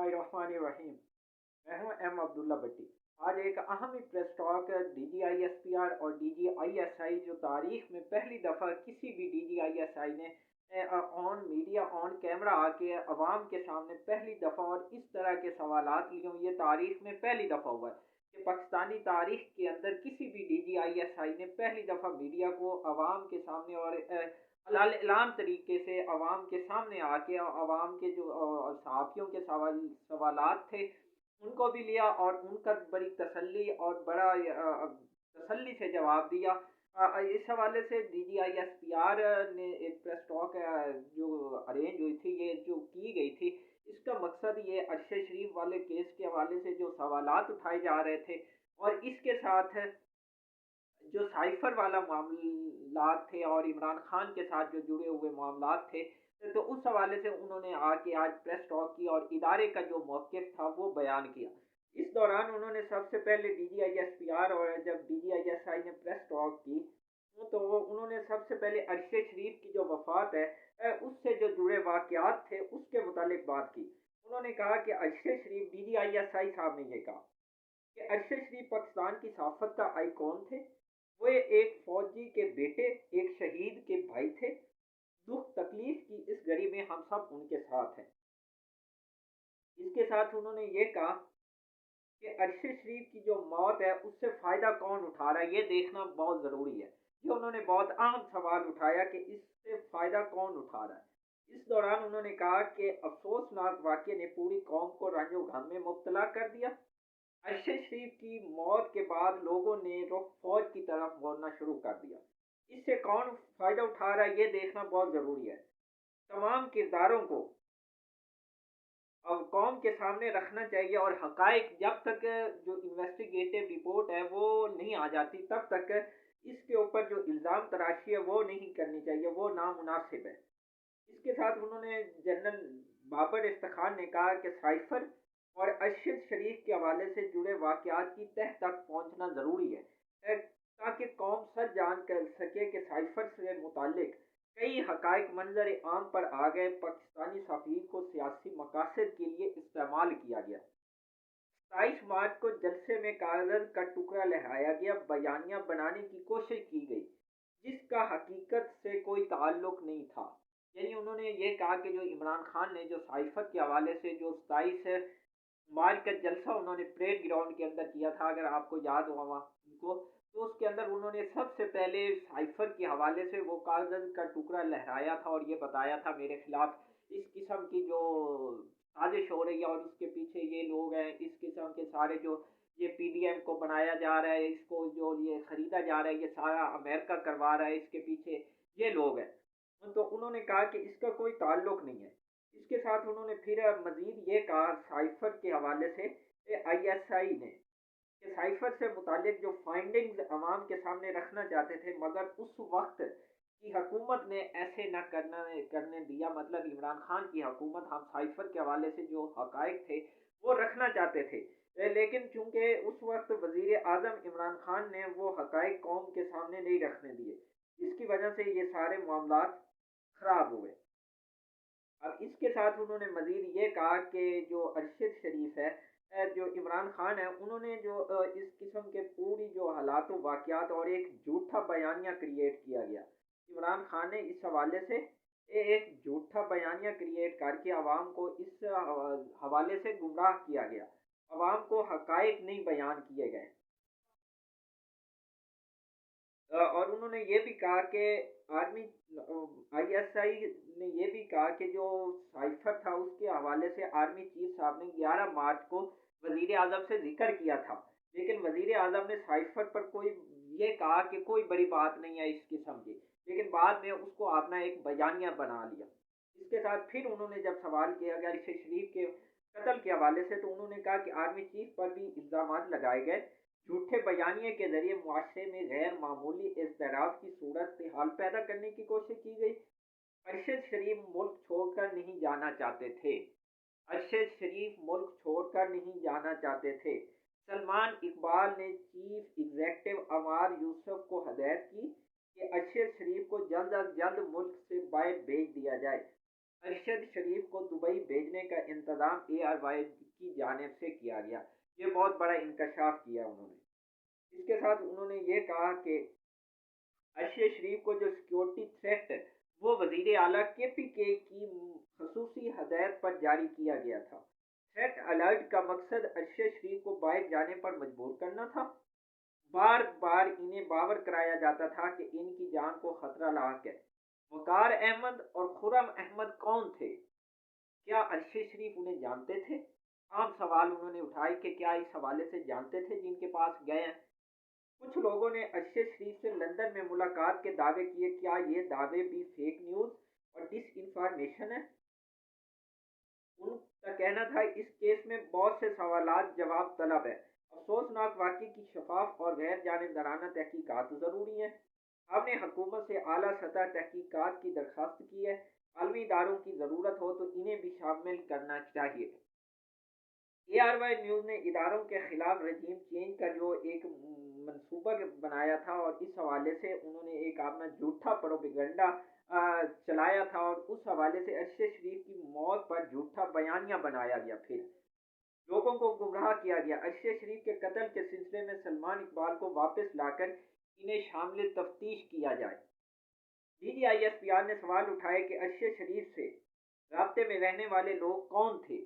बिस्मिल्लाहिर्रहमानिर्रहीम। मैं हूं अब्दुल्ला भट्टी। आज एक अहम प्रेस टॉक DGISPR और DGISI जो तारीख में पहली दफ़ा किसी भी DGISI ने ऑन मीडिया ऑन कैमरा आके अवाम के सामने पहली दफ़ा और इस तरह के सवालात लिए ये तारीख में पहली दफ़ा हुआ है कि पाकिस्तानी तारीख के अंदर किसी भी DGISI ने पहली दफ़ा मीडिया को अवाम के सामने और अलान तरीके से अवाम के सामने आके अवाम के जो सहाफ़ियों के सवालात थे उनको भी लिया और उनका बड़ी तसल्ली और बड़ा तसल्ली से जवाब दिया। इस हवाले से DGISPR ने एक प्रेस टॉक जो अरेंज हुई थी, ये जो की गई थी, इसका मकसद ये अरशद शरीफ वाले केस के हवाले से जो सवालात उठाए जा रहे थे और इसके साथ जो साइफर वाला मामलात थे और इमरान खान के साथ जो जुड़े हुए मामलात थे, तो उस हवाले से उन्होंने आके आज प्रेस टॉक की और इदारे का जो मौक़िफ़ था वो बयान किया। इस दौरान उन्होंने सबसे पहले DGISPR और जब DGISI ने प्रेस टॉक की तो उन्होंने सबसे पहले अरशद शरीफ की जो वफ़ात है उससे जो जुड़े वाक़यात थे उसके मुतालिक बात की। उन्होंने कहा कि अरशद शरीफ DGISI साहब ने ये कहा कि अरशद शरीफ पाकिस्तान की सहाफ़त का आइकॉन थे। वो एक फौजी के बेटे, एक शहीद के भाई थे। दुख तकलीफ की इस घड़ी में हम सब उनके साथ हैं। इसके साथ उन्होंने ये कहा कि अरशद शरीफ की जो मौत है उससे फ़ायदा कौन उठा रहा है ये देखना बहुत ज़रूरी है। ये उन्होंने बहुत अहम सवाल उठाया कि इससे फ़ायदा कौन उठा रहा है। इस दौरान उन्होंने कहा कि अफसोसनाक वाक़ये ने पूरी कौम को रंजो गम में मुब्तला कर दिया। अरशद शरीफ की मौत के बाद लोगों ने रुख फौज की तरफ मोड़ना शुरू कर दिया। इससे कौन फ़ायदा उठा रहा है ये देखना बहुत ज़रूरी है। तमाम किरदारों को अब कौम के सामने रखना चाहिए और हकाइक जब तक जो इन्वेस्टिगेटिव रिपोर्ट है वो नहीं आ जाती तब तक इसके ऊपर जो इल्ज़ाम तराशी है वो नहीं करनी चाहिए, वो नामुनासिब है। इसके साथ उन्होंने जनरल बाबर इफ्तिखार ने कहा कि साइफर और अरशद शरीफ के हवाले से जुड़े वाक़यात की तह तक पहुँचना ज़रूरी है ताकि कौम सच जान कर सके कि साइफर से मुतालिक कई हकाइक मंजर आम पर आ गए। पाकिस्तानी सफ़ीर को सियासी मकासद के लिए इस्तेमाल किया गया। 27 मार्च को जलसे में कागज का टुकड़ा लहराया गया, बयानिया बनाने की कोशिश की गई जिसका हकीकत से कोई ताल्लुक नहीं था। यानी उन्होंने ये कहा कि जो इमरान खान ने जो साइफर के हवाले से जो 27 मार्च का जलसा उन्होंने परेड ग्राउंड के अंदर किया था, अगर आपको याद होगा उनको, तो उसके अंदर उन्होंने सबसे पहले साइफर के हवाले से वो कागज का टुकड़ा लहराया था और ये बताया था मेरे खिलाफ इस किस्म की जो साजिश हो रही है और इसके पीछे ये लोग हैं, इस किस्म के सारे जो ये PDM को बनाया जा रहा है, इसको जो ये खरीदा जा रहा है, ये सारा अमेरिका करवा रहा है, इसके पीछे ये लोग हैं। तो उन्होंने कहा कि इसका कोई ताल्लुक नहीं है। इसके साथ उन्होंने फिर मजीद ये कहा साइफर के हवाले से ISI ने कि साइफर से मुतालिक जो फाइंडिंग्स अवाम के सामने रखना चाहते थे मगर उस वक्त की हुकूमत ने ऐसे न करने दिया, मतलब इमरान खान की हुकूमत हम साइफर के हवाले से जो हकाइक थे वो रखना चाहते थे, लेकिन चूंकि उस वक्त वजीर आजम इमरान खान ने वो हकाइक कौम के सामने नहीं रखने दिए, इसकी वजह से ये सारे मामलात खराब हुए। अब इसके साथ उन्होंने मजीद ये कहा कि जो अरशद शरीफ है, जो इमरान खान है, उन्होंने जो इस किस्म के पूरी जो हालात वाक़यात और एक झूठा बयानिया क्रिएट किया गया। इमरान खान ने इस हवाले से एक झूठा बयानिया क्रिएट करके आवाम को इस हवाले से गुमराह किया गया। आवाम को हकाइक नहीं बयान किए गए। और उन्होंने ये भी कहा कि आर्मी ISI ने ये भी कहा कि जो साइफर था उसके हवाले से आर्मी चीफ साहब ने 11 मार्च को वजीर आजम से जिक्र किया था, लेकिन वजीर आजम ने साइफर पर कोई ये कहा कि कोई बड़ी बात नहीं है इस किस्म की, लेकिन बाद में उसको अपना एक बयानिया बना लिया। इसके साथ फिर उन्होंने जब सवाल किया गया शरीफ के कत्ल के हवाले से, तो उन्होंने कहा कि आर्मी चीफ पर भी इल्ज़ाम लगाए गए। झूठे बयानिए के जरिए मुआशरे में गैर मामूली इज़्तिराब की सूरत हाल पैदा करने की कोशिश की गई। अरशद शरीफ मुल्क छोड़कर नहीं जाना चाहते थे। अरशद शरीफ मुल्क छोड़कर नहीं जाना चाहते थे। सलमान इकबाल ने चीफ एग्जेक्टिव अमार यूसुफ को हदायत की कि अरशद शरीफ को जल्द अज जल्द मुल्क से बाहर भेज दिया जाए। ارشد شریف کو دبئی بھیجنے کا انتظام اے آر وائی کی جانب سے کیا گیا۔ یہ بہت بڑا انکشاف کیا انہوں نے۔ اس کے ساتھ انہوں نے یہ کہا کہ ارشد شریف کو جو سیکیورٹی تھریٹ وہ وزیر اعلیٰ کے پی کے کی خصوصی ہدایت پر جاری کیا گیا تھا۔ تھریٹ الرٹ کا مقصد ارشد شریف کو باہر جانے پر مجبور کرنا تھا۔ بار بار انہیں باور کرایا جاتا تھا کہ ان کی جان کو خطرہ لاحق ہے۔ وقار احمد اور خرم احمد کون تھے؟ کیا ارشد شریف انہیں جانتے تھے؟ عام سوال انہوں نے اٹھائے کہ کیا اس حوالے سے جانتے تھے جن کے پاس گئے ہیں؟ کچھ لوگوں نے ارشد شریف سے لندن میں ملاقات کے دعوے کیے۔ کیا یہ دعوے بھی فیک نیوز اور ڈس انفارمیشن ہے؟ ان کا کہنا تھا اس کیس میں بہت سے سوالات جواب طلب ہے۔ افسوسناک واقعے کی شفاف اور غیر جانبدارانہ تحقیقات ضروری ہیں۔ ہم نے حکومت سے اعلیٰ سطح تحقیقات کی درخواست کی ہے۔ عالمی اداروں کی ضرورت ہو تو انہیں بھی شامل کرنا چاہیے۔ اے آر وائی نیوز نے اداروں کے خلاف رجیم چینج کا جو ایک منصوبہ بنایا تھا اور اس حوالے سے انہوں نے ایک اپنا جھوٹا پروپیگنڈا چلایا تھا اور اس حوالے سے ارشد شریف کی موت پر جھوٹا بیانیہ بنایا گیا، پھر لوگوں کو گمراہ کیا گیا۔ ارشد شریف کے قتل کے سلسلے میں سلمان اقبال کو واپس لا کر انہیں شامل تفتیش کیا جائے۔ D G I S P R نے سوال اٹھائے کہ ارشد شریف سے رابطے میں رہنے والے لوگ کون تھے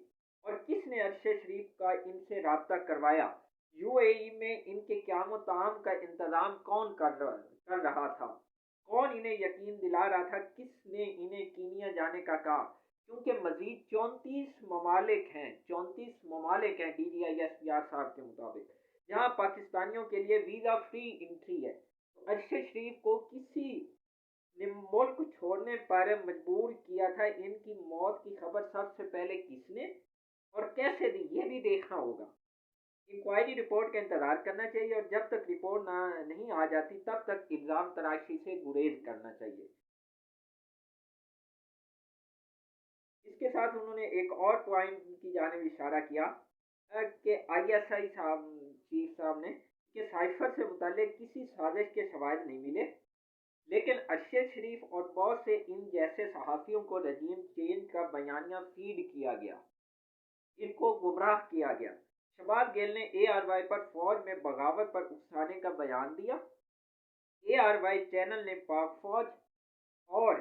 اور کس نے ارشد شریف کا ان سے رابطہ کروایا؟ یو اے ای میں ان کے قیام و طعام کا انتظام کون کر رہا تھا؟ کون انہیں یقین دلا رہا تھا؟ کس نے انہیں کینیا جانے کا کہا؟ کیونکہ مزید 34 ممالک ہیں D G I S P R صاحب کے مطابق جہاں پاکستانیوں کے لیے ویزا فری انٹری ہے۔ تو ارشد شریف کو کسی نے ملک چھوڑنے پر مجبور کیا تھا۔ ان کی موت کی خبر سب سے پہلے کس نے اور کیسے دی، یہ بھی دیکھنا ہوگا۔ انکوائری رپورٹ کا انتظار کرنا چاہیے اور جب تک رپورٹ نہیں آ جاتی تب تک الزام تراشی سے گریز کرنا چاہیے۔ اس کے ساتھ انہوں نے ایک اور پوائنٹ کی جانب اشارہ کیا کہ آئی ایس آئی چیف صاحب نے کہ سائفر سے متعلق کسی سازش کے شواہد نہیں ملے، لیکن ارشد شریف اور بہت سے ان جیسے صحافیوں کو رجیم چینج کا بیانیہ فیڈ کیا گیا، ان کو گمراہ کیا گیا۔ شہباز گیل نے اے آر وائی پر فوج میں بغاوت پر اکسانے کا بیان دیا۔ اے آر وائی چینل نے پاک فوج اور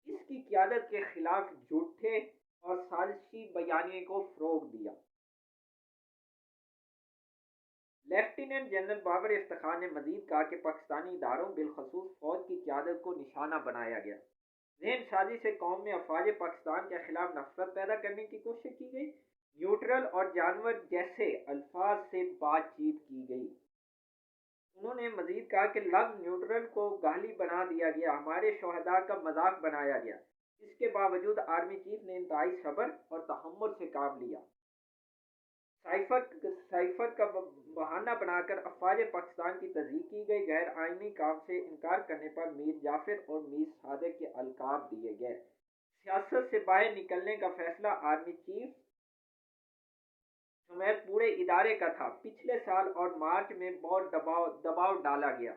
اس کی قیادت کے خلاف جھوٹے اور سازشی بیانیے کو فروغ دیا۔ لیفٹیننٹ جنرل بابر افتخار نے مزید کہا کہ پاکستانی اداروں بالخصوص فوج کی قیادت کو نشانہ بنایا گیا۔ ذہن سازی سے قوم میں افواج پاکستان کے خلاف نفرت پیدا کرنے کی کوشش کی گئی۔ نیوٹرل اور جانور جیسے الفاظ سے بات چیت کی گئی۔ انہوں نے مزید کہا کہ لفظ نیوٹرل کو گالی بنا دیا گیا، ہمارے شہداء کا مذاق بنایا گیا۔ اس کے باوجود آرمی چیف نے انتہائی صبر اور تحمل سے کام لیا۔ سائفر کا بہانہ بنا کر افواج پاکستان کی تضحیک کی گئی۔ غیر آئینی کام سے انکار کرنے پر میر جعفر اور میر صادق کے القاب دیے گئے۔ سیاست سے باہر نکلنے کا فیصلہ آرمی چیف سمیت پورے ادارے کا تھا۔ پچھلے سال اور مارچ میں بہت دباؤ ڈالا گیا۔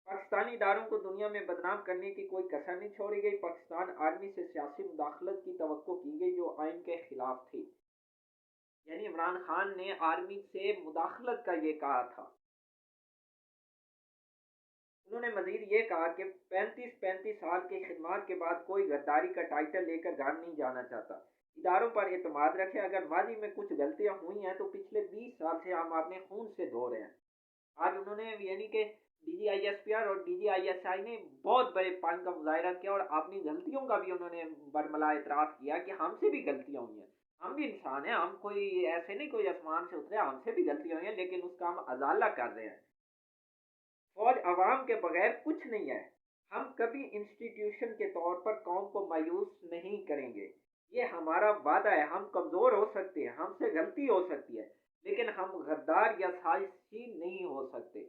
پاکستانی اداروں کو دنیا میں بدنام کرنے کی کوئی کسر نہیں چھوڑی گئی۔ پاکستان آرمی سے سیاسی مداخلت کی توقع کی گئی جو آئین کے خلاف تھی، یعنی عمران خان نے آرمی سے مداخلت کا یہ کہا تھا۔ انہوں نے مزید یہ کہا کہ 35 سال کی خدمات کے بعد کوئی غداری کا ٹائٹل لے کر گھر نہیں جانا چاہتا۔ اداروں پر اعتماد رکھیں۔ اگر ماضی میں کچھ غلطیاں ہوئی ہیں تو پچھلے 20 سال سے ہم اپنے خون سے دھو رہے ہیں۔ آج انہوں نے یعنی کہ D G I S P R اور D G I S I نے بہت بڑے پن کا مظاہرہ کیا اور اپنی غلطیوں کا بھی انہوں نے برملا اعتراف کیا کہ ہم سے بھی غلطیاں ہوئی ہیں، ہم بھی انسان ہیں، ہم کوئی ایسے نہیں کوئی آسمان سے اترے، ہم سے بھی غلطیاں ہوئی ہیں لیکن اس کا ہم ازالہ کر رہے ہیں۔ فوج عوام کے بغیر کچھ نہیں ہے۔ ہم کبھی انسٹیٹیوشن کے طور پر قوم کو مایوس نہیں کریں گے، یہ ہمارا وعدہ ہے۔ ہم کمزور ہو سکتے ہیں، ہم سے غلطی ہو سکتی ہے، لیکن ہم غدار یا سازشی نہیں ہو سکتے،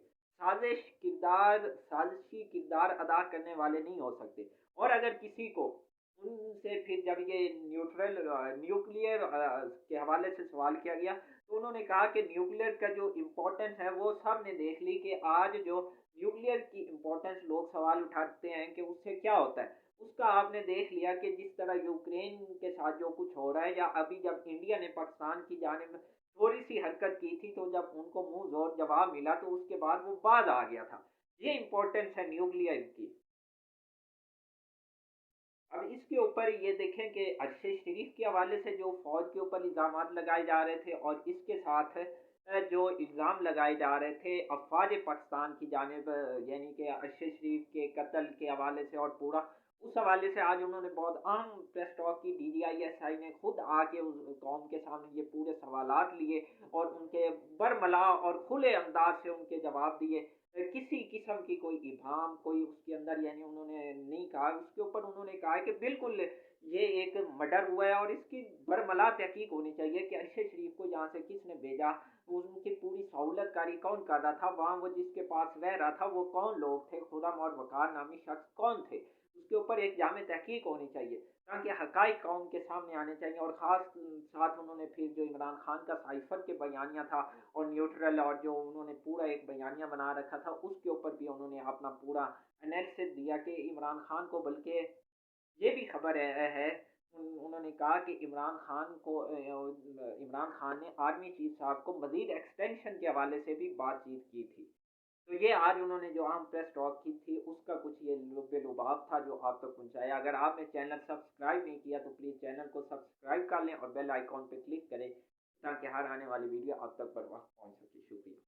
سازشی کردار ادا کرنے والے نہیں ہو سکتے۔ اور اگر کسی کو ان سے پھر جب یہ نیوکلیئر کے حوالے سے سوال کیا گیا تو انہوں نے کہا کہ نیوکلیئر کا جو امپورٹنس ہے وہ سب نے دیکھ لی کہ آج جو نیوکلیئر کی امپورٹنس لوگ سوال اٹھاتے ہیں کہ اس سے کیا ہوتا ہے، उसका आपने देख लिया कि जिस तरह यूक्रेन के साथ जो कुछ हो रहा है, या अभी जब इंडिया ने पाकिस्तान की जानिब थोड़ी सी हरकत की थी, तो जब उनको मुंह जोर जवाब मिला तो उसके बाद वो बाज आ गया था। ये इंपॉर्टेंस है न्यूक्लियर की। अब इसके ऊपर ये देखें कि अरशद शरीफ के हवाले से जो फ़ौज के ऊपर इल्ज़ामात लगाए जा रहे थे, और इसके साथ जो इल्ज़ाम लगाए जा रहे थे अफ़वाज पाकिस्तान की जानिब, यानी कि अरशद शरीफ के कत्ल के हवाले से और पूरा उस हवाले से, आज उन्होंने बहुत अहम प्रेस टॉक की। DGISI ने खुद आके उस कौम के सामने ये पूरे सवालात लिए और उनके बरमला और खुले अंदाज से उनके जवाब दिए। किसी किस्म की कोई इबाहम, कोई उसके अंदर, यानी उन्होंने नहीं कहा। उसके ऊपर उन्होंने कहा है कि बिल्कुल ये एक मर्डर हुआ है और इसकी बरमला तहकीक होनी चाहिए कि अरशद शरीफ को यहाँ से किसने भेजा, उनकी पूरी सहूलत कारी कौन कर रहा था, वहाँ वो जिसके पास रह रहा था वो कौन लोग थे, खुर्रम और वकार नामी शख्स कौन थे। उसके ऊपर एक जामे तहकीक होनी चाहिए ताकि हकाइक कौम के सामने आने चाहिए। और ख़ास साथ उन्होंने फिर जो इमरान खान का साइफर के बयानिया था और न्यूट्रल, और जो उन्होंने पूरा एक बयानिया बना रखा था, उसके ऊपर भी उन्होंने अपना पूरा एनालिसिस दिया कि इमरान खान को, बल्कि ये भी खबर है उन्होंने कहा कि इमरान खान ने आर्मी चीफ साहब को मजीद एक्सटेंशन के हवाले से भी बातचीत की थी। तो ये आज उन्होंने जो अहम प्रेस टॉक की थी, उसका कुछ ये लुब्बे लुभाव था जो आप तक पहुंचाया। अगर आपने चैनल सब्सक्राइब नहीं किया तो प्लीज़ चैनल को सब्सक्राइब कर लें और बेल आइकॉन पे क्लिक करें ताकि हर आने वाली वीडियो आप तक बर वक्त पहुंच सके। शुक्रिया।